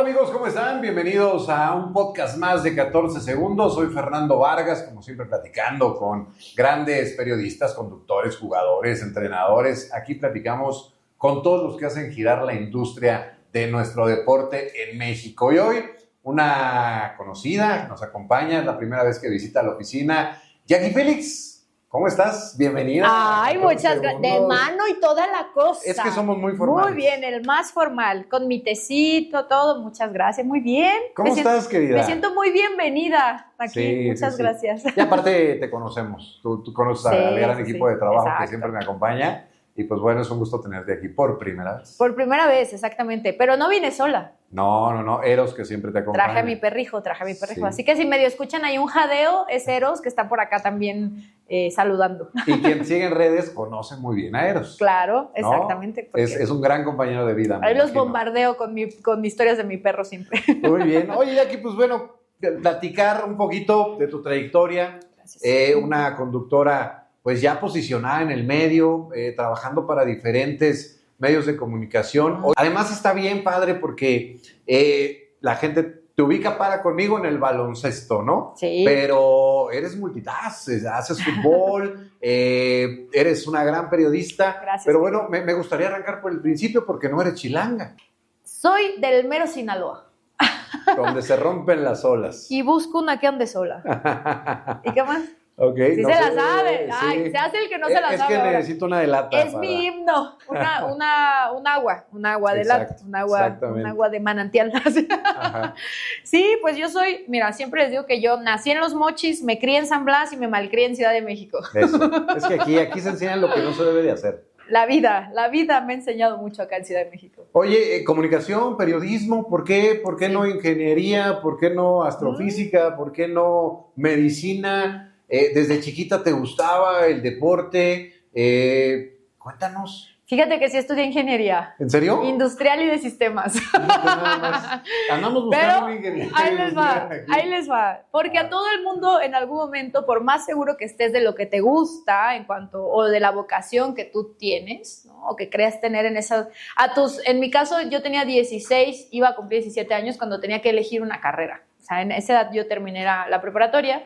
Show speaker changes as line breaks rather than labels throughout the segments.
Amigos, ¿cómo están? Bienvenidos a un podcast más de 14 segundos. Soy Fernando Vargas, como siempre platicando con grandes periodistas, conductores, jugadores, entrenadores. Aquí platicamos con todos los que hacen girar la industria de nuestro deporte en México. Y hoy una conocida nos acompaña, es la primera vez que visita la oficina. Jackie Félix, ¿cómo estás? Bienvenida.
Ay, muchas gracias. De mano y toda la cosa.
Es que somos muy formales.
Muy bien, el más formal, con mi tecito, todo. Muchas gracias, muy bien.
¿Cómo estás, querida?
Me siento muy bienvenida aquí.
Sí,
muchas gracias.
Y aparte te conocemos. Tú conoces al gran equipo de trabajo que siempre me acompaña. Y pues bueno, es un gusto tenerte aquí por primera vez.
Por primera vez, exactamente. Pero no vine sola.
No. Eros, que siempre te acompaña.
Traje a mi perrijo.
Sí.
Así que si medio escuchan ahí un jadeo, es Eros, que está por acá también saludando.
Y quien sigue en redes conoce muy bien a Eros.
Claro, exactamente.
¿No? Es un gran compañero de vida.
Ahí los bombardeo con historias de mi perro siempre.
Muy bien. Oye, Jackie, pues bueno, platicar un poquito de tu trayectoria.
Gracias.
Una conductora pues ya posicionada en el medio, trabajando para diferentes medios de comunicación. Además está bien padre porque la gente te ubica conmigo en el baloncesto, ¿no?
Sí.
Pero eres multitask, haces fútbol, eres una gran periodista.
Gracias.
Pero bueno, me gustaría arrancar por el principio porque no eres chilanga.
Soy del mero Sinaloa.
Donde se rompen las olas.
Y busco una que ande sola. ¿Y qué más?
Okay,
sí
no
se
sé,
la sabe.
Sí.
Ay, se hace el que no se la sabe.
Es que
ahora.
necesito una de lata.
Es mi himno. Un agua de lata. Un agua de manantial.
Ajá.
Sí, pues yo soy, mira, siempre les digo que yo nací en Los Mochis, me crié en San Blas y me malcrié en Ciudad de México.
Eso. Es que aquí se enseña lo que no se debe de hacer.
La vida me ha enseñado mucho acá en Ciudad de México.
Oye, comunicación, periodismo, ¿por qué no ingeniería? ¿Por qué no astrofísica? ¿Por qué no medicina? ¿Desde chiquita te gustaba el deporte? Cuéntanos.
Fíjate que sí estudié ingeniería.
¿En serio?
Industrial y de sistemas.
Andamos buscando
Pero
ingeniería.
ahí les va. Porque a todo el mundo en algún momento, por más seguro que estés de lo que te gusta o de la vocación que tú tienes, ¿no? O que creas tener en mi caso yo tenía 16, iba a cumplir 17 años cuando tenía que elegir una carrera. O sea, en esa edad yo terminé la preparatoria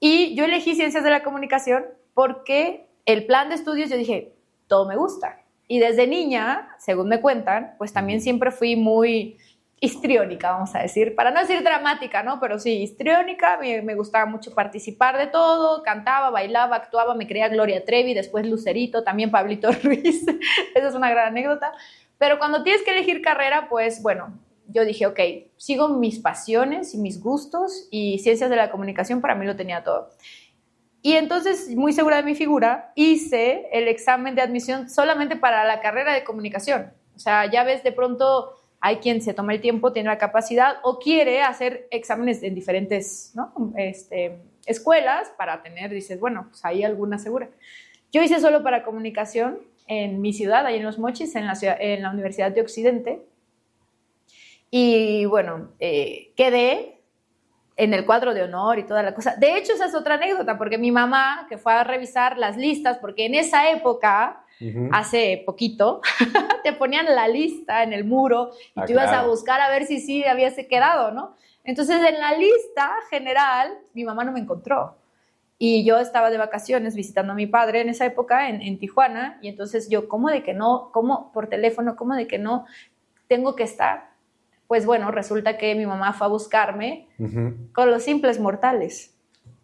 y yo elegí Ciencias de la Comunicación porque el plan de estudios yo dije, todo me gusta. Y desde niña, según me cuentan, pues también siempre fui muy histriónica, vamos a decir, para no decir dramática, ¿no? Pero sí, histriónica, me gustaba mucho participar de todo, cantaba, bailaba, actuaba, me creía Gloria Trevi, después Lucerito, también Pablito Ruiz, esa es una gran anécdota. Pero cuando tienes que elegir carrera, pues bueno, yo dije, ok, sigo mis pasiones y mis gustos y Ciencias de la Comunicación para mí lo tenía todo. Y entonces, muy segura de mi figura, hice el examen de admisión solamente para la carrera de comunicación. O sea, ya ves, de pronto hay quien se toma el tiempo, tiene la capacidad o quiere hacer exámenes en diferentes, ¿no? Escuelas para tener, dices, bueno, pues hay alguna segura. Yo hice solo para comunicación en mi ciudad, ahí en Los Mochis, en la Universidad de Occidente. Y bueno, quedé en el cuadro de honor y toda la cosa. De hecho, esa es otra anécdota, porque mi mamá, que fue a revisar las listas, porque en esa época, hace poquito, te ponían la lista en el muro y tú ibas a buscar a ver si sí habías quedado, ¿no? Entonces, en la lista general, mi mamá no me encontró. Y yo estaba de vacaciones visitando a mi padre en esa época, en Tijuana, y entonces yo, ¿cómo de que no? ¿Cómo por teléfono? ¿Cómo de que no tengo que estar? Pues bueno, resulta que mi mamá fue a buscarme con los simples mortales.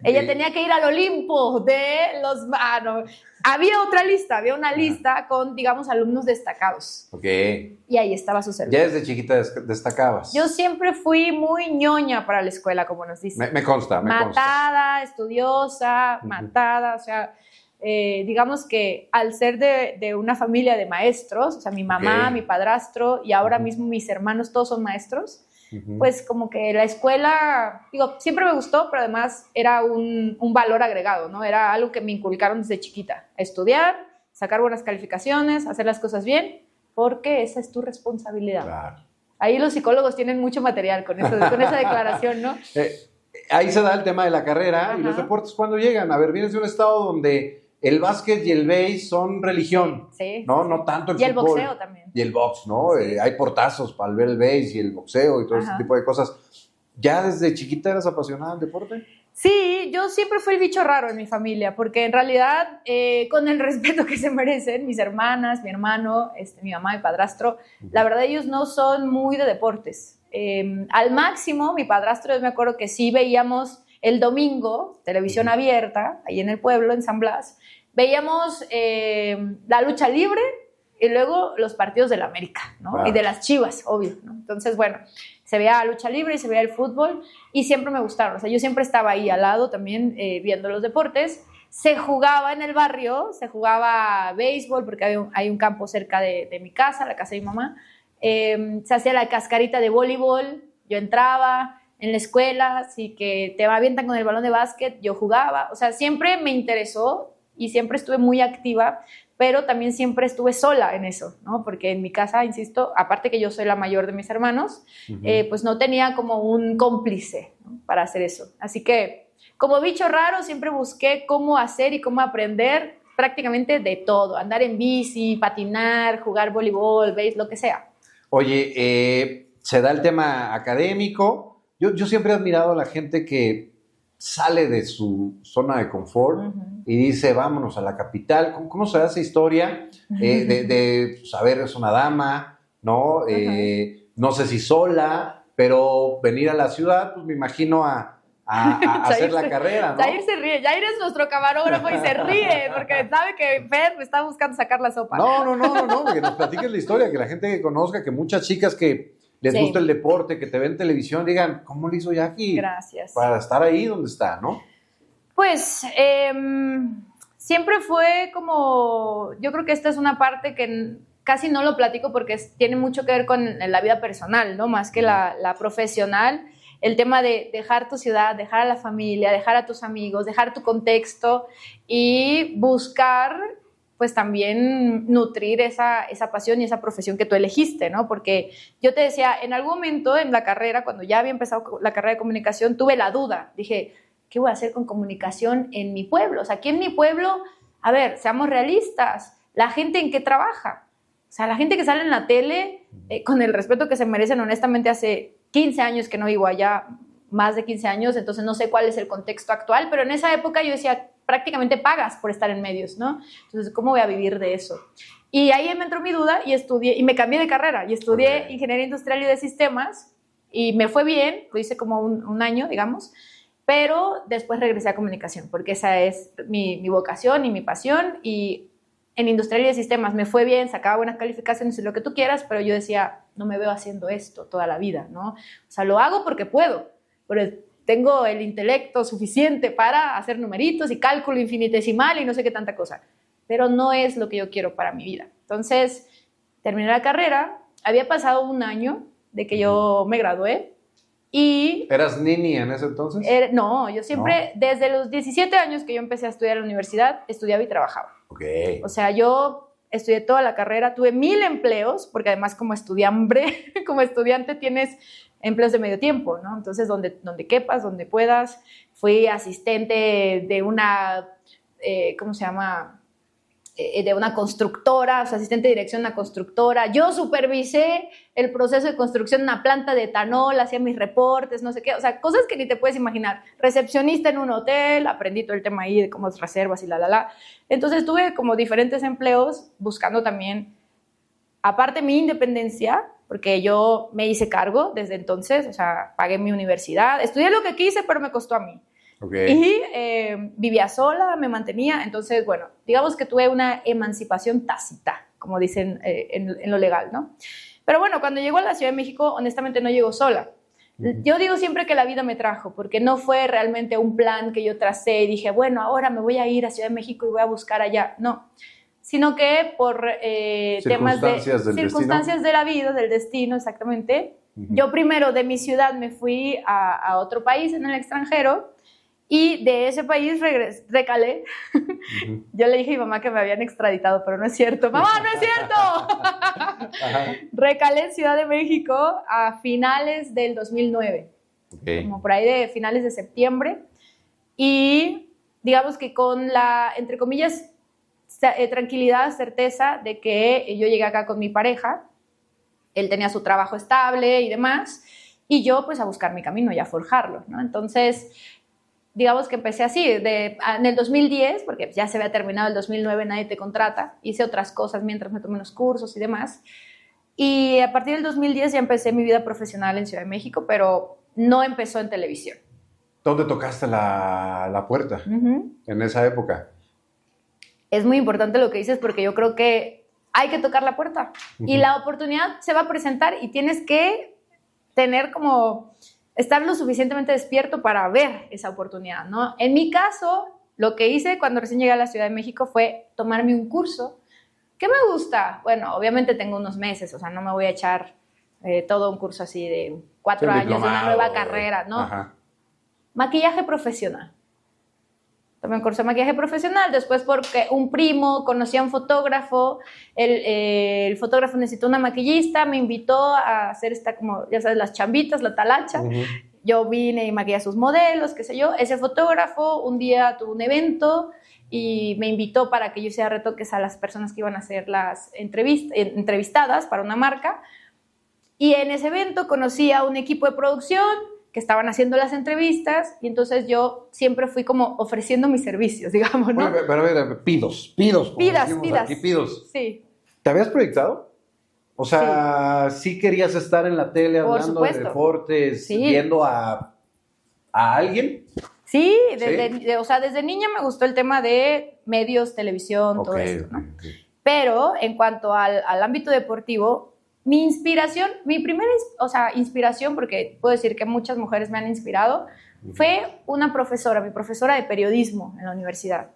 Ella tenía que ir al Olimpo de los... había una lista con, digamos, alumnos destacados.
Ok.
Y ahí estaba su servidor.
¿Ya desde chiquita destacabas?
Yo siempre fui muy ñoña para la escuela, como nos dicen.
Me consta.
Matada, estudiosa, matada, o sea... digamos que al ser de una familia de maestros, o sea, mi mamá, mi padrastro y ahora mismo mis hermanos, todos son maestros, pues como que la escuela, digo, siempre me gustó, pero además era un valor agregado, ¿no? Era algo que me inculcaron desde chiquita, estudiar, sacar buenas calificaciones, hacer las cosas bien, porque esa es tu responsabilidad.
Claro.
Ahí los psicólogos tienen mucho material con esa declaración, ¿no?
Ahí se da el tema de la carrera. Y los deportes, ¿cuándo llegan? A ver, vienes de un estado donde el básquet y el béis son religión,
sí,
¿no?
sí.
No tanto el
y
fútbol.
el boxeo también.
Y el box, ¿no?
Sí.
Hay portazos para ver el béis y el boxeo y todo
Ajá.
ese tipo de cosas. ¿Ya desde chiquita eras apasionada del deporte?
Sí, yo siempre fui el bicho raro en mi familia, porque en realidad, con el respeto que se merecen, mis hermanas, mi hermano, mi mamá, mi padrastro, la verdad ellos no son muy de deportes. Al máximo, mi padrastro, yo me acuerdo que sí veíamos el domingo, televisión abierta, ahí en el pueblo, en San Blas, veíamos la lucha libre y luego los partidos de la América, ¿no?
Wow.
Y de las Chivas, obvio, ¿no? Entonces, bueno, se veía lucha libre y se veía el fútbol y siempre me gustaron. O sea, yo siempre estaba ahí al lado también viendo los deportes. Se jugaba en el barrio, se jugaba béisbol porque hay un campo cerca de mi casa, la casa de mi mamá. Se hacía la cascarita de voleibol, yo entraba en la escuela, así que te avientan con el balón de básquet, yo jugaba. O sea, siempre me interesó y siempre estuve muy activa, pero también siempre estuve sola en eso, ¿no? Porque en mi casa, insisto, aparte que yo soy la mayor de mis hermanos, pues no tenía como un cómplice, ¿no? Para hacer eso. Así que, como bicho raro, siempre busqué cómo hacer y cómo aprender prácticamente de todo. Andar en bici, patinar, jugar voleibol, béisbol, lo que sea.
Oye, se da el tema académico. Yo siempre he admirado a la gente que sale de su zona de confort y dice, vámonos a la capital. ¿Cómo se da esa historia de saber, es una dama, ¿no? No sé si sola, pero venir a la ciudad, pues me imagino a hacer la carrera, ¿no?
Jair se ríe, Jair es nuestro camarógrafo y se ríe porque sabe que Fer me está buscando sacar la sopa.
No, que nos platiques la historia, que la gente conozca, que muchas chicas que les gusta el deporte, que te ven en televisión, digan, ¿cómo le hizo Jackie?
Gracias.
Para estar ahí donde está, ¿no?
Pues siempre fue como, yo creo que esta es una parte que casi no lo platico porque tiene mucho que ver con la vida personal, ¿no? Más que la profesional. El tema de dejar tu ciudad, dejar a la familia, dejar a tus amigos, dejar tu contexto y buscar pues también nutrir esa pasión y esa profesión que tú elegiste, ¿no? Porque yo te decía, en algún momento en la carrera, cuando ya había empezado la carrera de comunicación, tuve la duda. Dije, ¿qué voy a hacer con comunicación en mi pueblo? O sea, aquí en mi pueblo, a ver, seamos realistas, ¿la gente en qué trabaja? O sea, la gente que sale en la tele, con el respeto que se merecen, honestamente, hace 15 años que no vivo allá, más de 15 años, entonces no sé cuál es el contexto actual, pero en esa época yo decía, prácticamente pagas por estar en medios, ¿no? Entonces, ¿cómo voy a vivir de eso? Y ahí me entró mi duda y estudié, y me cambié de carrera, y estudié Ingeniería Industrial y de Sistemas, y me fue bien, lo hice como un año, digamos, pero después regresé a comunicación, porque esa es mi vocación y mi pasión, y en Industrial y de Sistemas me fue bien, sacaba buenas calificaciones y lo que tú quieras, pero yo decía, no me veo haciendo esto toda la vida, ¿no? O sea, lo hago porque puedo, pero tengo el intelecto suficiente para hacer numeritos y cálculo infinitesimal y no sé qué tanta cosa, pero no es lo que yo quiero para mi vida. Entonces, terminé la carrera, había pasado un año de que yo me gradué y...
¿Eras nini en ese entonces?
No, yo siempre, desde los 17 años que yo empecé a estudiar en la universidad, estudiaba y trabajaba.
Okay.
O sea, yo estudié toda la carrera, tuve 1000 empleos, porque además como estudiante tienes empleos de medio tiempo, ¿no? Entonces, donde quepas, donde puedas. Fui asistente de una, ¿cómo se llama? De una constructora, o sea, asistente de dirección de una constructora. Yo supervisé el proceso de construcción de una planta de etanol, hacía mis reportes, no sé qué, o sea, cosas que ni te puedes imaginar. Recepcionista en un hotel, aprendí todo el tema ahí de cómo reservas y la. Entonces tuve como diferentes empleos buscando también, aparte mi independencia, porque yo me hice cargo desde entonces, o sea, pagué mi universidad, estudié lo que quise, pero me costó a mí.
Okay.
Y vivía sola, me mantenía, entonces, bueno, digamos que tuve una emancipación tácita, como dicen en lo legal, ¿no? Pero bueno, cuando llegó a la Ciudad de México, honestamente no llegó sola. Yo digo siempre que la vida me trajo, porque no fue realmente un plan que yo tracé y dije, bueno, ahora me voy a ir a Ciudad de México y voy a buscar allá. No, sino que por temas de circunstancias de la vida, del destino, exactamente. Yo primero de mi ciudad me fui a otro país en el extranjero, y de ese país recalé. Yo le dije a mi mamá que me habían extraditado, pero no es cierto. ¡Mamá, no es cierto! Recalé en Ciudad de México a finales del 2009. Como por ahí de finales de septiembre. Y digamos que con la, entre comillas, tranquilidad, certeza de que yo llegué acá con mi pareja, él tenía su trabajo estable y demás, y yo pues a buscar mi camino y a forjarlo, ¿no? Entonces, digamos que empecé así, en el 2010, porque ya se había terminado el 2009, nadie te contrata, hice otras cosas mientras me tomé unos cursos y demás, y a partir del 2010 ya empecé mi vida profesional en Ciudad de México, pero no empezó en televisión.
¿Dónde tocaste la puerta en esa época?
Es muy importante lo que dices porque yo creo que hay que tocar la puerta y la oportunidad se va a presentar y tienes que tener como, estar lo suficientemente despierto para ver esa oportunidad, ¿no? En mi caso, lo que hice cuando recién llegué a la Ciudad de México fue tomarme un curso. ¿Qué me gusta? Bueno, obviamente tengo unos meses, o sea, no me voy a echar todo un curso así de 4 años de una nueva carrera, ¿no? Ajá. Maquillaje profesional. Tomé un curso de maquillaje profesional, después porque un primo conocía a un fotógrafo, el fotógrafo necesitó una maquillista, me invitó a hacer esta como, ya sabes, las chambitas, la talacha. Yo vine y maquillé a sus modelos, qué sé yo. Ese fotógrafo un día tuvo un evento y me invitó para que yo hiciera retoques a las personas que iban a hacer las entrevistadas para una marca. Y en ese evento conocí a un equipo de producción que estaban haciendo las entrevistas y entonces yo siempre fui como ofreciendo mis servicios, digamos, ¿no?
Bueno, pero a ver, pidos.
Pidas.
Aquí, pidos.
Sí.
¿Te habías proyectado? O sea, ¿sí querías estar en la tele hablando de deportes, viendo a alguien?
Sí, o sea, desde niña me gustó el tema de medios, televisión, todo esto, ¿no? Pero en cuanto al ámbito deportivo, mi inspiración, mi primera inspiración, porque puedo decir que muchas mujeres me han inspirado, fue una profesora, mi profesora de periodismo en la universidad,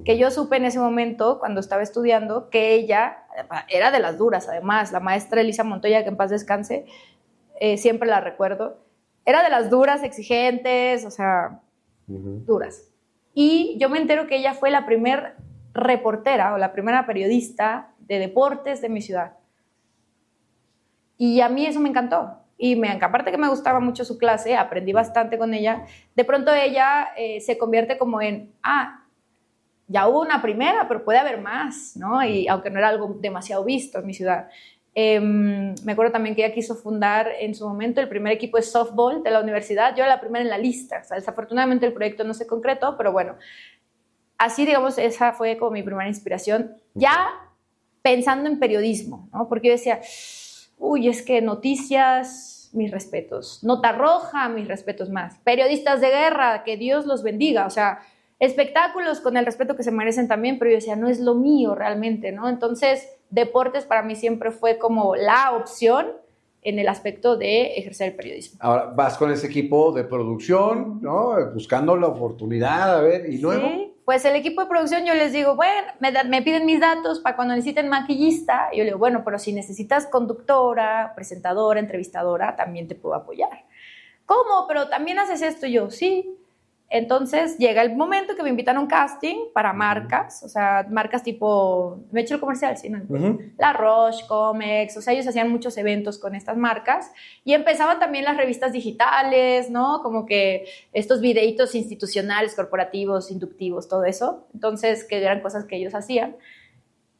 que yo supe en ese momento, cuando estaba estudiando, que ella era de las duras, además, la maestra Elisa Montoya, que en paz descanse, siempre la recuerdo, era de las duras, exigentes, o sea, duras. Y yo me entero que ella fue la primera reportera o la primera periodista de deportes de mi ciudad. Y a mí eso me encantó. Y aparte que me gustaba mucho su clase, aprendí bastante con ella. De pronto ella se convierte como en, ya hubo una primera, pero puede haber más, ¿no? Y aunque no era algo demasiado visto en mi ciudad. Me acuerdo también que ella quiso fundar en su momento el primer equipo de softball de la universidad. Yo era la primera en la lista. O sea, desafortunadamente el proyecto no se concretó, pero bueno. Así, digamos, esa fue como mi primera inspiración. Ya pensando en periodismo, ¿no? Porque yo decía, es que noticias, mis respetos. Nota roja, mis respetos más. Periodistas de guerra, que Dios los bendiga. O sea, espectáculos con el respeto que se merecen también, pero yo decía, no es lo mío realmente, ¿no? Entonces, deportes para mí siempre fue como la opción en el aspecto de ejercer el periodismo.
Ahora, vas con ese equipo de producción, ¿no? Buscando la oportunidad, a ver, y luego...
Sí, pues el equipo de producción yo les digo, bueno, me piden mis datos para cuando necesiten maquillista. Y yo le digo, bueno, pero si necesitas conductora, presentadora, entrevistadora, también te puedo apoyar. ¿Cómo? Pero también haces esto. Y yo, sí. Entonces llega el momento que me invitan a un casting para marcas, o sea, marcas tipo, me he hecho el comercial, ¿sí? ¿No? La Roche, Comex, o sea, ellos hacían muchos eventos con estas marcas y empezaban también las revistas digitales, ¿no? Como que estos videitos institucionales, corporativos, inductivos, todo eso. Entonces, que eran cosas que ellos hacían.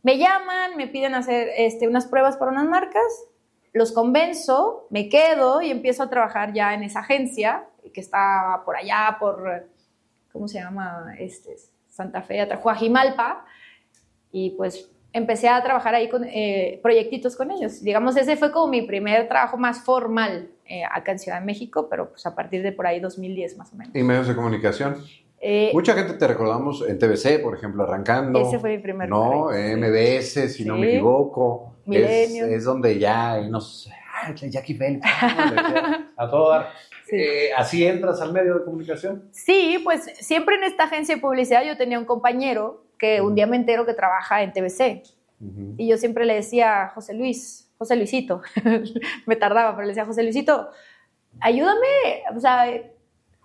Me llaman, me piden hacer unas pruebas para unas marcas, los convenzo, me quedo y empiezo a trabajar ya en esa agencia que está por allá, por, ¿cómo se llama? Santa Fe, Coajimalpa, y pues empecé a trabajar ahí con proyectitos con ellos. Digamos, ese fue como mi primer trabajo más formal acá en Ciudad de México, pero pues a partir de por ahí 2010 más o menos.
¿Y medios de comunicación? Mucha gente te recordamos en TVC, por ejemplo, arrancando.
Ese fue mi primer
¿no? MBS, si no me equivoco.
Milenio.
Es donde ya nos... Jackie Phelps, a todo dar. Sí. ¿Así entras al medio de comunicación?
Sí, pues siempre en esta agencia de publicidad yo tenía un compañero que un día me entero que trabaja en TVC. Y yo siempre le decía, José Luisito, me tardaba, pero le decía, José Luisito, ayúdame, o sea,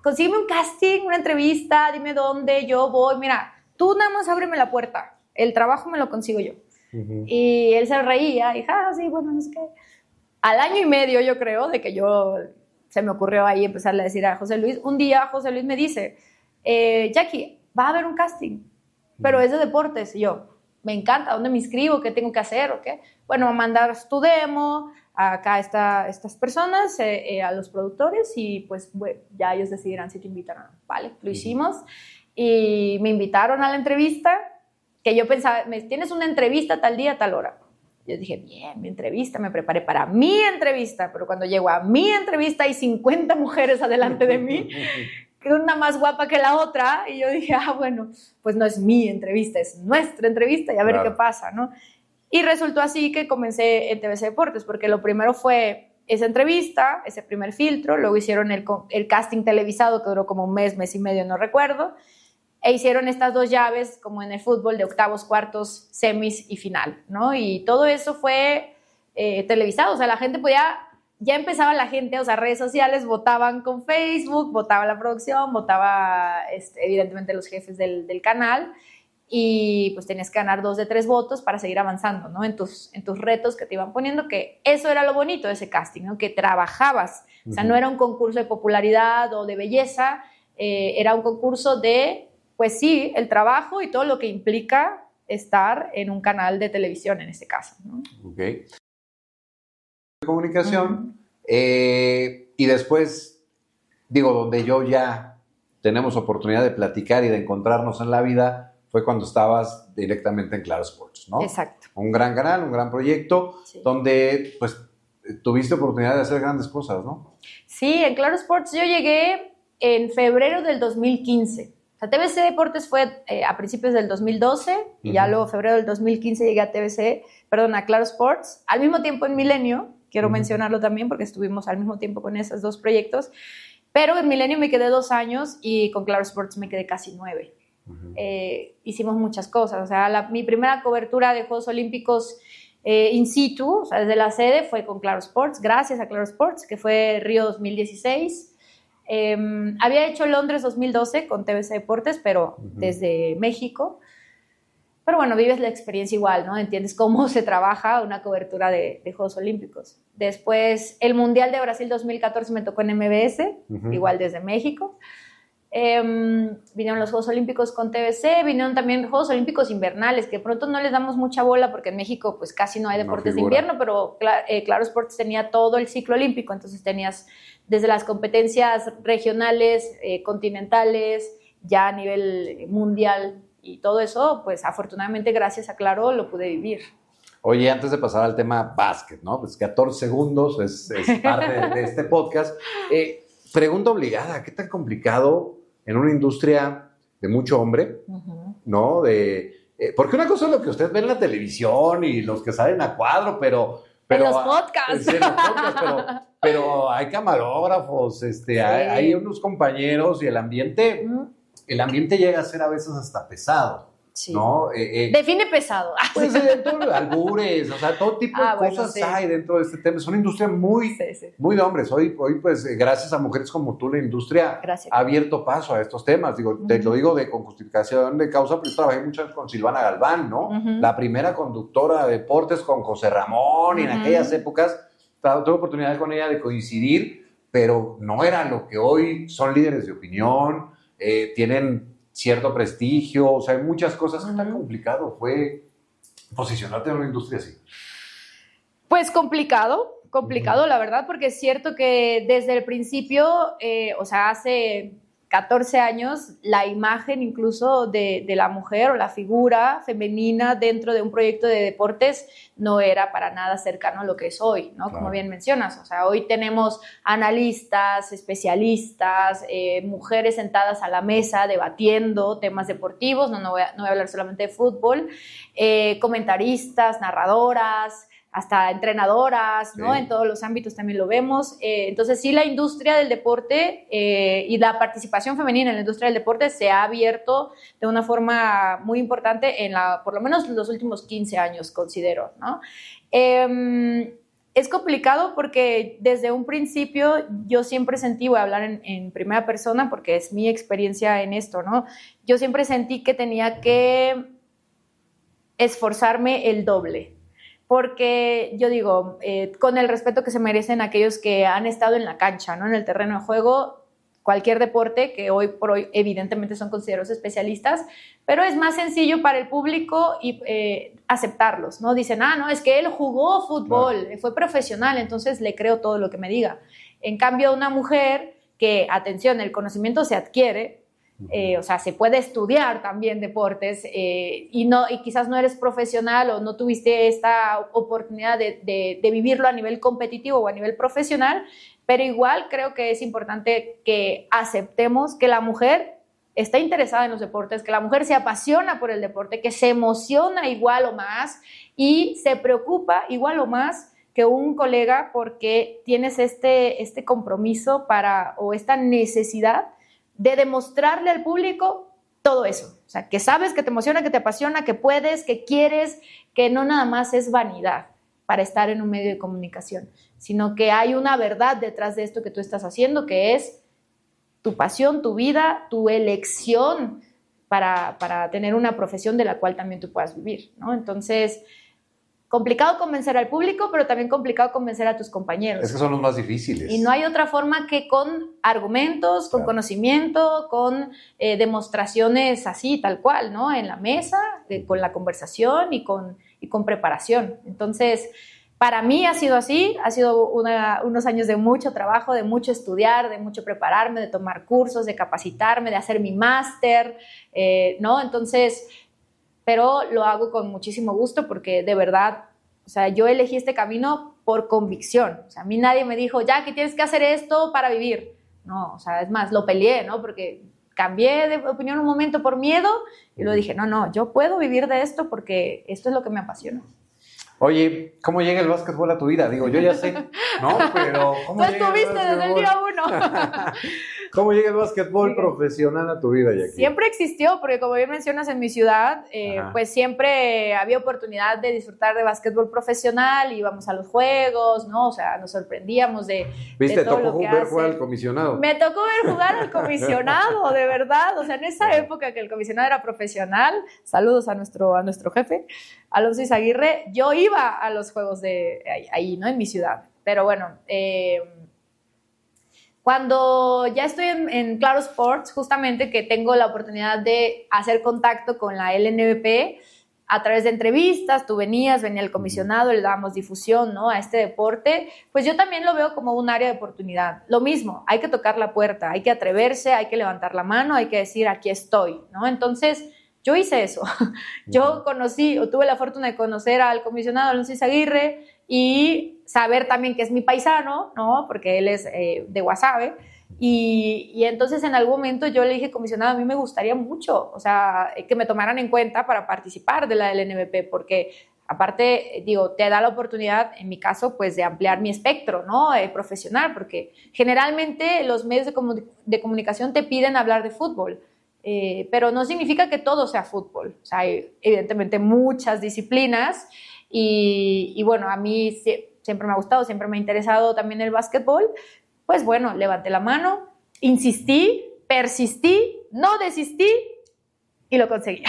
consígueme un casting, una entrevista, dime dónde, yo voy, mira, tú nada más ábreme la puerta, el trabajo me lo consigo yo. Y él se reía, y sí, bueno, no sé qué. Al año y medio, yo creo, de que se me ocurrió ahí empezarle a decir a José Luis, un día José Luis me dice, Jackie, va a haber un casting, pero es de deportes. Y yo, me encanta, ¿dónde me inscribo? ¿Qué tengo que hacer? ¿O qué? Bueno, mandas tu demo, acá estas personas, a los productores y pues bueno, ya ellos decidirán si te invitan o no. Vale, lo hicimos y me invitaron a la entrevista, que yo pensaba, tienes una entrevista tal día, tal hora. Yo dije, bien, mi entrevista, me preparé para mi entrevista, pero cuando llego a mi entrevista hay 50 mujeres adelante de mí, que una más guapa que la otra, y yo dije, bueno, pues no es mi entrevista, es nuestra entrevista y a ver qué pasa, ¿no? Y resultó así que comencé en TVC Deportes, porque lo primero fue esa entrevista, ese primer filtro, luego hicieron el casting televisado que duró como un mes y medio, no recuerdo, e hicieron estas 2 llaves, como en el fútbol, de octavos, cuartos, semis y final, ¿no? Y todo eso fue televisado, o sea, la gente podía, ya empezaba la gente, o sea, redes sociales, votaban con Facebook, votaba la producción, votaba evidentemente los jefes del canal, y pues tenías que ganar 2 de 3 votos para seguir avanzando, ¿no? En tus retos que te iban poniendo, que eso era lo bonito de ese casting, ¿no? Que trabajabas, o sea, no era un concurso de popularidad o de belleza, era un concurso de, pues sí, el trabajo y todo lo que implica estar en un canal de televisión en este caso, ¿no?
Ok. Comunicación, y después, digo, donde yo ya tenemos oportunidad de platicar y de encontrarnos en la vida, fue cuando estabas directamente en Claro Sports, ¿no?
Exacto.
Un gran canal, un gran proyecto, sí, donde pues tuviste oportunidad de hacer grandes cosas, ¿no?
Sí, en Claro Sports yo llegué en febrero del 2015. O sea, TVC Deportes fue a principios del 2012 y ya luego febrero del 2015 llegué a Claro Sports. Al mismo tiempo en Milenio, quiero mencionarlo también porque estuvimos al mismo tiempo con esos 2 proyectos, pero en Milenio me quedé 2 años y con Claro Sports me quedé casi 9. Hicimos muchas cosas, o sea, mi primera cobertura de Juegos Olímpicos in situ, o sea, desde la sede, fue con Claro Sports, gracias a Claro Sports, que fue Río 2016. Había hecho Londres 2012 con TVC Deportes, pero desde México. Pero bueno, vives la experiencia igual, ¿no? Entiendes cómo se trabaja una cobertura de Juegos Olímpicos. Después, el Mundial de Brasil 2014 me tocó en MBS, igual desde México. Vinieron los Juegos Olímpicos con TVC, vinieron también Juegos Olímpicos invernales, que de pronto no les damos mucha bola porque en México pues casi no hay deportes de invierno, pero Claro Sports tenía todo el ciclo olímpico, entonces tenías desde las competencias regionales, continentales, ya a nivel mundial y todo eso, pues afortunadamente gracias a Claro lo pude vivir.
Oye, antes de pasar al tema básquet, ¿no? Pues 14 segundos es parte de este podcast. Pregunta obligada, ¿qué tan complicado en una industria de mucho hombre, ¿no? Porque una cosa es lo que usted ve en la televisión y los que salen a cuadro, pero
en los podcasts.
En los podcasts, pero hay camarógrafos, sí, hay unos compañeros y el ambiente llega a ser a veces hasta pesado. Sí. ¿No?
Define pesado.
Pues albures, o sea, todo tipo de cosas hay dentro de este tema. Es una industria muy de hombres. Hoy pues, gracias a mujeres como tú, la industria ha abierto paso a estos temas. Digo, te lo digo con justificación de causa, pero yo trabajé mucho con Silvana Galván, ¿no? La primera conductora de deportes con José Ramón, y en aquellas épocas tuve oportunidad con ella de coincidir, pero no era lo que hoy son líderes de opinión, tienen cierto prestigio, o sea, hay muchas cosas. ¿Qué tan complicado fue posicionarte en una industria así?
Pues complicado, la verdad, porque es cierto que desde el principio, o sea, hace 14 años, la imagen incluso de la mujer o la figura femenina dentro de un proyecto de deportes no era para nada cercano a lo que es hoy, ¿no? Claro. Como bien mencionas, o sea, hoy tenemos analistas, especialistas, mujeres sentadas a la mesa debatiendo temas deportivos, no voy a hablar solamente de fútbol, comentaristas, narradoras, hasta entrenadoras, ¿no? Sí. En todos los ámbitos también lo vemos. Entonces, sí, la industria del deporte y la participación femenina en la industria del deporte se ha abierto de una forma muy importante por lo menos los últimos 15 años, considero, ¿no? Es complicado porque desde un principio yo siempre sentí, voy a hablar en primera persona porque es mi experiencia en esto, ¿no? Yo siempre sentí que tenía que esforzarme el doble. Porque yo digo, con el respeto que se merecen aquellos que han estado en la cancha, ¿no? En el terreno de juego, cualquier deporte, que hoy por hoy evidentemente son considerados especialistas, pero es más sencillo para el público aceptarlos, ¿no? Dicen, no, es que él jugó fútbol, fue profesional, entonces le creo todo lo que me diga. En cambio, una mujer que, atención, el conocimiento se adquiere, o sea, se puede estudiar también deportes y quizás no eres profesional o no tuviste esta oportunidad de vivirlo a nivel competitivo o a nivel profesional, pero igual creo que es importante que aceptemos que la mujer está interesada en los deportes, que la mujer se apasiona por el deporte, que se emociona igual o más y se preocupa igual o más que un colega porque tienes este compromiso o esta necesidad de demostrarle al público todo eso. O sea, que sabes, que te emociona, que te apasiona, que puedes, que quieres, que no nada más es vanidad para estar en un medio de comunicación, sino que hay una verdad detrás de esto que tú estás haciendo, que es tu pasión, tu vida, tu elección para tener una profesión de la cual también tú puedas vivir, ¿no? Entonces, complicado convencer al público, pero también complicado convencer a tus compañeros.
Es que son los más difíciles.
Y no hay otra forma que con argumentos, con conocimiento, con demostraciones así, tal cual, ¿no? En la mesa, con la conversación y con preparación. Entonces, para mí ha sido así, ha sido unos años de mucho trabajo, de mucho estudiar, de mucho prepararme, de tomar cursos, de capacitarme, de hacer mi máster, ¿no? Entonces, pero lo hago con muchísimo gusto porque de verdad, o sea, yo elegí este camino por convicción. O sea, a mí nadie me dijo, ya, que tienes que hacer esto para vivir. No, o sea, es más, lo peleé, ¿no? Porque cambié de opinión un momento por miedo y luego dije, no, yo puedo vivir de esto porque esto es lo que me apasiona.
Oye, ¿cómo llega el básquetbol a tu vida? Digo, yo ya sé, ¿no? Pero ¿cómo
tú estuviste desde el día 1.
¿Cómo llega el básquetbol profesional a tu vida, Jackie?
Siempre existió, porque como bien mencionas, en mi ciudad, pues siempre había oportunidad de disfrutar de básquetbol profesional, íbamos a los juegos, ¿no? O sea, nos sorprendíamos de
¿Viste?
de todo
¿Te tocó
lo que
ver
hace.
jugar al comisionado?
Me tocó ver jugar al comisionado, de verdad. O sea, en esa época que el comisionado era profesional, saludos a nuestro jefe, Alonso Izaguirre, yo iba a los juegos de ahí, ¿no? En mi ciudad. Pero bueno, cuando ya estoy en Claro Sports, justamente que tengo la oportunidad de hacer contacto con la LNBP a través de entrevistas, tú venía el comisionado, le dábamos difusión, ¿no? A este deporte, pues yo también lo veo como un área de oportunidad. Lo mismo, hay que tocar la puerta, hay que atreverse, hay que levantar la mano, hay que decir, aquí estoy, ¿no? Entonces, yo hice eso. Yo tuve la fortuna de conocer al comisionado Alonso Izaguirre y saber también que es mi paisano, ¿no? Porque él es de Guasave. Y entonces en algún momento yo le dije, comisionado, a mí me gustaría mucho, o sea, que me tomaran en cuenta para participar de la LNBP, porque aparte, digo, te da la oportunidad, en mi caso, pues de ampliar mi espectro, ¿no? Profesional, porque generalmente los medios de comunicación te piden hablar de fútbol. Pero no significa que todo sea fútbol. O sea, hay evidentemente muchas disciplinas y bueno, a mí siempre me ha gustado, siempre me ha interesado también el básquetbol. Pues bueno, levanté la mano, insistí, persistí, no desistí y lo conseguí.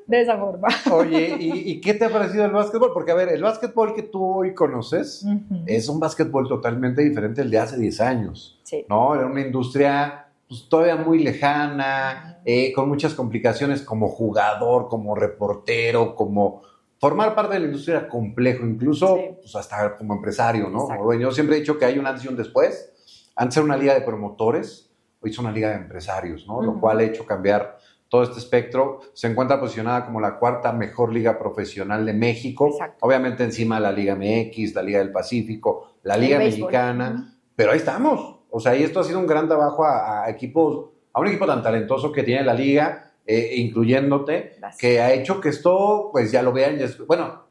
De esa forma.
Oye, ¿y qué te ha parecido el básquetbol? Porque, a ver, el básquetbol que tú hoy conoces es un básquetbol totalmente diferente al de hace 10 años.
Sí.
¿No? Era una industria pues, todavía muy lejana, con muchas complicaciones como jugador, como reportero, como formar parte de la industria era complejo, incluso pues, hasta como empresario, ¿no? Bueno, yo siempre he dicho que hay un antes y un después. Antes era una liga de promotores, hoy es una liga de empresarios, ¿no? Lo cual ha hecho cambiar todo este espectro. Se encuentra posicionada como la 4ª mejor liga profesional de México.
Exacto.
Obviamente encima de la Liga MX, la Liga del Pacífico, la Liga Mexicana, pero ahí estamos. O sea, y esto ha sido un gran trabajo a un equipo tan talentoso que tiene la liga, incluyéndote,
Gracias.
Que ha hecho que esto, pues ya lo vean,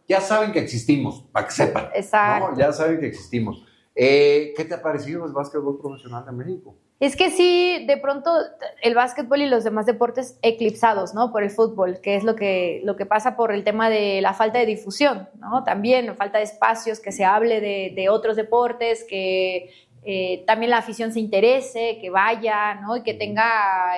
ya saben que existimos, para que sepan.
Exacto.
¿No? Ya saben que existimos. ¿Qué te ha parecido el básquetbol profesional de México?
Es que sí, de pronto el básquetbol y los demás deportes eclipsados, ¿no? Por el fútbol, que es lo que pasa por el tema de la falta de difusión, ¿no? También falta de espacios, que se hable de otros deportes, que también la afición se interese, que vaya, ¿no? Y que tenga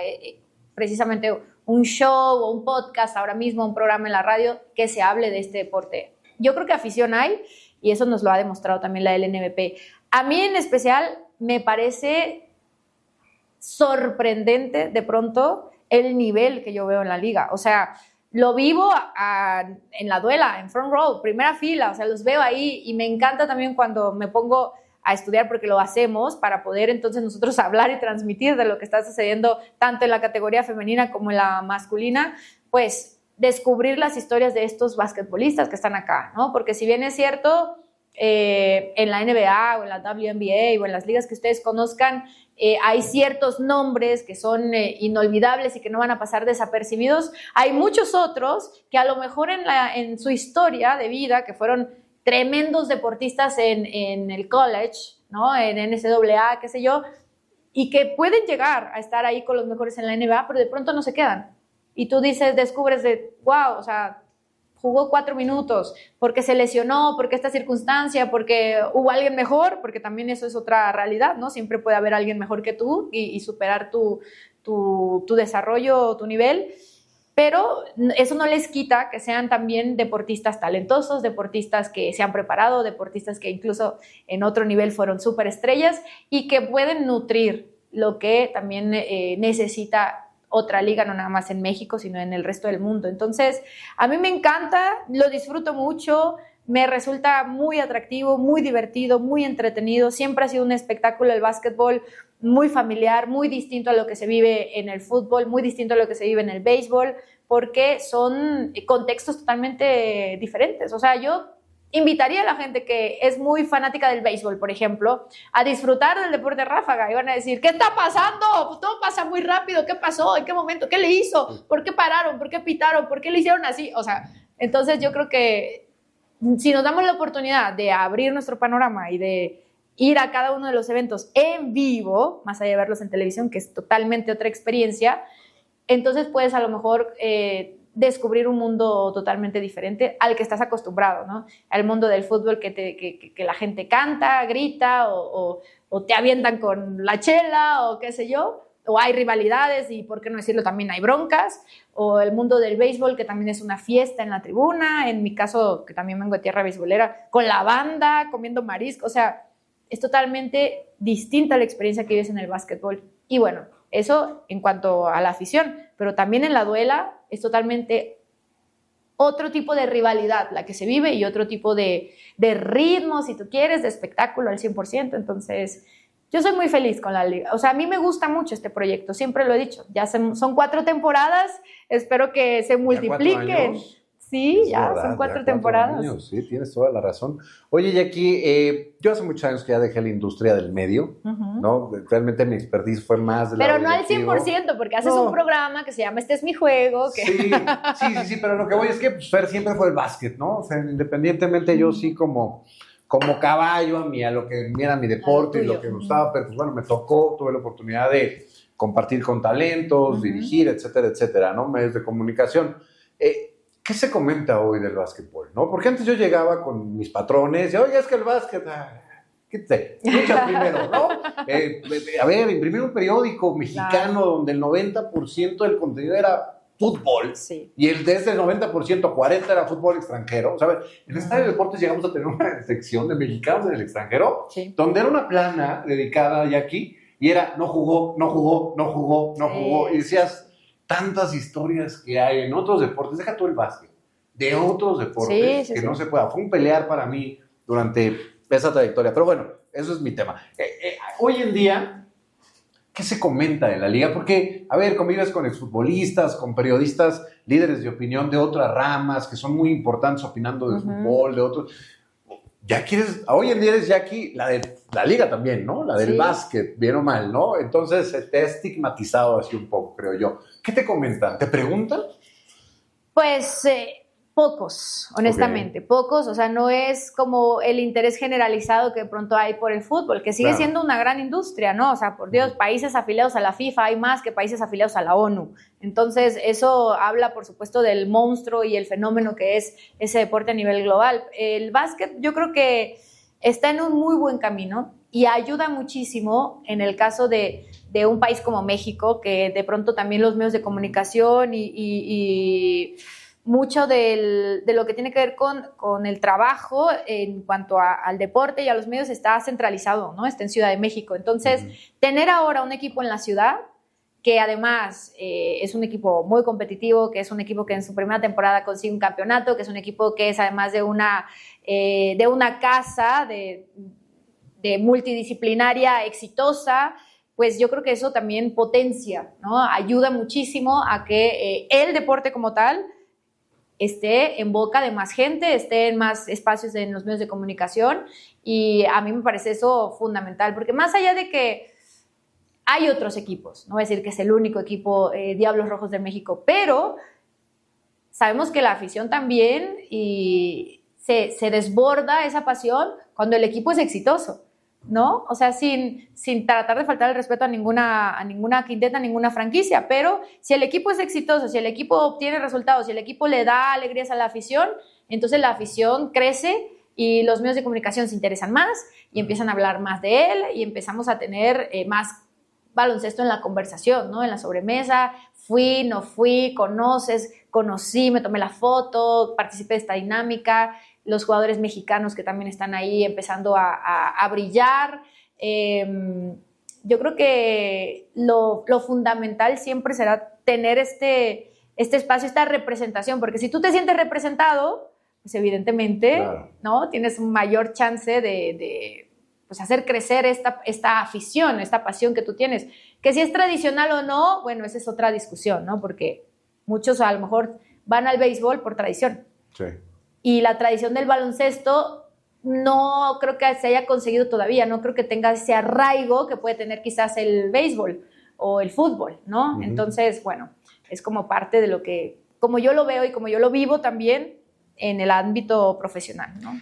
precisamente un show o un podcast, ahora mismo un programa en la radio, que se hable de este deporte. Yo creo que afición hay, y eso nos lo ha demostrado también la LNBP. A mí en especial me parece sorprendente de pronto el nivel que yo veo en la liga. O sea, lo vivo en la duela, en front row, primera fila, o sea, los veo ahí y me encanta también cuando me pongo a estudiar, porque lo hacemos para poder entonces nosotros hablar y transmitir de lo que está sucediendo tanto en la categoría femenina como en la masculina, pues descubrir las historias de estos basquetbolistas que están acá, ¿no? Porque si bien es cierto, en la NBA o en la WNBA o en las ligas que ustedes conozcan, hay ciertos nombres que son inolvidables y que no van a pasar desapercibidos. Hay muchos otros que a lo mejor en su historia de vida, que fueron tremendos deportistas en el college, ¿no? En NCAA, qué sé yo, y que pueden llegar a estar ahí con los mejores en la NBA, pero de pronto no se quedan. Y tú descubres wow, o sea, jugó 4 minutos, porque se lesionó, porque esta circunstancia, porque hubo alguien mejor, porque también eso es otra realidad, ¿no? Siempre puede haber alguien mejor que tú y superar tu desarrollo, tu nivel, pero eso no les quita que sean también deportistas talentosos, deportistas que se han preparado, deportistas que incluso en otro nivel fueron superestrellas y que pueden nutrir lo que también necesita otra liga, no nada más en México, sino en el resto del mundo. Entonces, a mí me encanta, lo disfruto mucho, me resulta muy atractivo, muy divertido, muy entretenido. Siempre ha sido un espectáculo el básquetbol, muy familiar, muy distinto a lo que se vive en el fútbol, muy distinto a lo que se vive en el béisbol, porque son contextos totalmente diferentes. O sea, yo invitaría a la gente que es muy fanática del béisbol, por ejemplo, a disfrutar del deporte ráfaga. Y van a decir, ¿qué está pasando? Todo pasa muy rápido. ¿Qué pasó? ¿En qué momento? ¿Qué le hizo? ¿Por qué pararon? ¿Por qué pitaron? ¿Por qué le hicieron así? O sea, entonces yo creo que si nos damos la oportunidad de abrir nuestro panorama y de ir a cada uno de los eventos en vivo, más allá de verlos en televisión, que es totalmente otra experiencia, entonces puedes a lo mejor descubrir un mundo totalmente diferente al que estás acostumbrado, ¿no? Al mundo del fútbol que la gente canta, grita o te avientan con la chela o qué sé yo, o hay rivalidades y, por qué no decirlo, también hay broncas, o el mundo del béisbol, que también es una fiesta en la tribuna, en mi caso, que también vengo de tierra beisbolera, con la banda, comiendo marisco, o sea, es totalmente distinta la experiencia que vives en el básquetbol. Y bueno, eso en cuanto a la afición, pero también en la duela es totalmente otro tipo de rivalidad la que se vive y otro tipo de ritmo, si tú quieres, de espectáculo al 100%. Entonces, yo soy muy feliz con la liga. O sea, a mí me gusta mucho este proyecto, siempre lo he dicho. Ya son 4 temporadas, espero que se multipliquen. Sí, ya
verdad,
son 4
ya
temporadas.
Años, sí, tienes toda la razón. Oye, Jackie, yo hace muchos años que ya dejé la industria del medio, ¿no? Realmente mi expertise fue más de
Pero no al 100%, porque haces un programa que se llama Este es mi juego. Que...
Sí, pero lo que voy es que pues, Fer siempre fue el básquet, ¿no? O sea, independientemente yo sí como caballo a lo que era mi deporte y lo que me gustaba, pero pues bueno, me tocó, tuve la oportunidad de compartir con talentos, dirigir, etcétera, ¿no? Medios de comunicación. ¿Qué se comenta hoy del básquetbol, no? Porque antes yo llegaba con mis patrones y, oye, es que el básquet, quítate, lucha primero, ¿no? A ver, imprimir un periódico mexicano donde el 90% del contenido era fútbol y de ese 90%, 40% era fútbol extranjero. O sea, a ver, en el Estadio de Deportes llegamos a tener una sección de mexicanos en el extranjero, donde era una plana dedicada a Jackie y era no jugó, y decías... Tantas historias que hay en otros deportes, deja tú el básquet, de otros deportes que no se pueda. Fue un pelear para mí durante esa trayectoria. Pero bueno, eso es mi tema. Hoy en día, ¿qué se comenta de la liga? Porque, a ver, convives con exfutbolistas, con periodistas, líderes de opinión de otras ramas que son muy importantes opinando de fútbol, de otros... hoy en día eres Jackie, la de la liga también, ¿no? La del básquet, bien o mal, ¿no? Entonces te ha estigmatizado así un poco, creo yo. ¿Qué te comentan? ¿Te preguntan?
Pues pocos, honestamente, pocos. O sea, no es como el interés generalizado que de pronto hay por el fútbol, que sigue siendo una gran industria, ¿no? O sea, por Dios, países afiliados a la FIFA hay más que países afiliados a la ONU. Entonces, eso habla, por supuesto, del monstruo y el fenómeno que es ese deporte a nivel global. El básquet, yo creo que está en un muy buen camino y ayuda muchísimo en el caso de un país como México, que de pronto también los medios de comunicación y mucho de lo que tiene que ver con el trabajo en cuanto al deporte y a los medios está centralizado, ¿no? Está en Ciudad de México. Entonces, tener ahora un equipo en la ciudad, que además es un equipo muy competitivo, que es un equipo que en su primera temporada consigue un campeonato, que es un equipo que es además de una casa de multidisciplinaria exitosa, pues yo creo que eso también potencia, ¿no? Ayuda muchísimo a que el deporte como tal esté en boca de más gente, esté en más espacios en los medios de comunicación, y a mí me parece eso fundamental, porque más allá de que hay otros equipos, no voy a decir que es el único equipo Diablos Rojos de México, pero sabemos que la afición también y se desborda esa pasión cuando el equipo es exitoso, ¿no? O sea, sin tratar de faltar el respeto a ninguna quinteta, a ninguna franquicia, pero si el equipo es exitoso, si el equipo obtiene resultados, si el equipo le da alegrías a la afición, entonces la afición crece y los medios de comunicación se interesan más y empiezan a hablar más de él y empezamos a tener más baloncesto en la conversación, ¿no? En la sobremesa, fui, no fui, conocí, me tomé la foto, participé de esta dinámica, los jugadores mexicanos que también están ahí empezando a brillar. Yo creo que lo fundamental siempre será tener este espacio, esta representación, porque si tú te sientes representado, pues evidentemente, claro, ¿no? Tienes un mayor chance de pues hacer crecer esta afición, esta pasión que tú tienes. Que si es tradicional o no, bueno, esa es otra discusión, ¿no? Porque muchos a lo mejor van al béisbol por tradición.
Sí.
Y la tradición del baloncesto no creo que se haya conseguido todavía, no creo que tenga ese arraigo que puede tener quizás el béisbol o el fútbol, ¿no? Entonces, bueno, es como parte de lo que, como yo lo veo y como yo lo vivo también en el ámbito profesional, ¿no?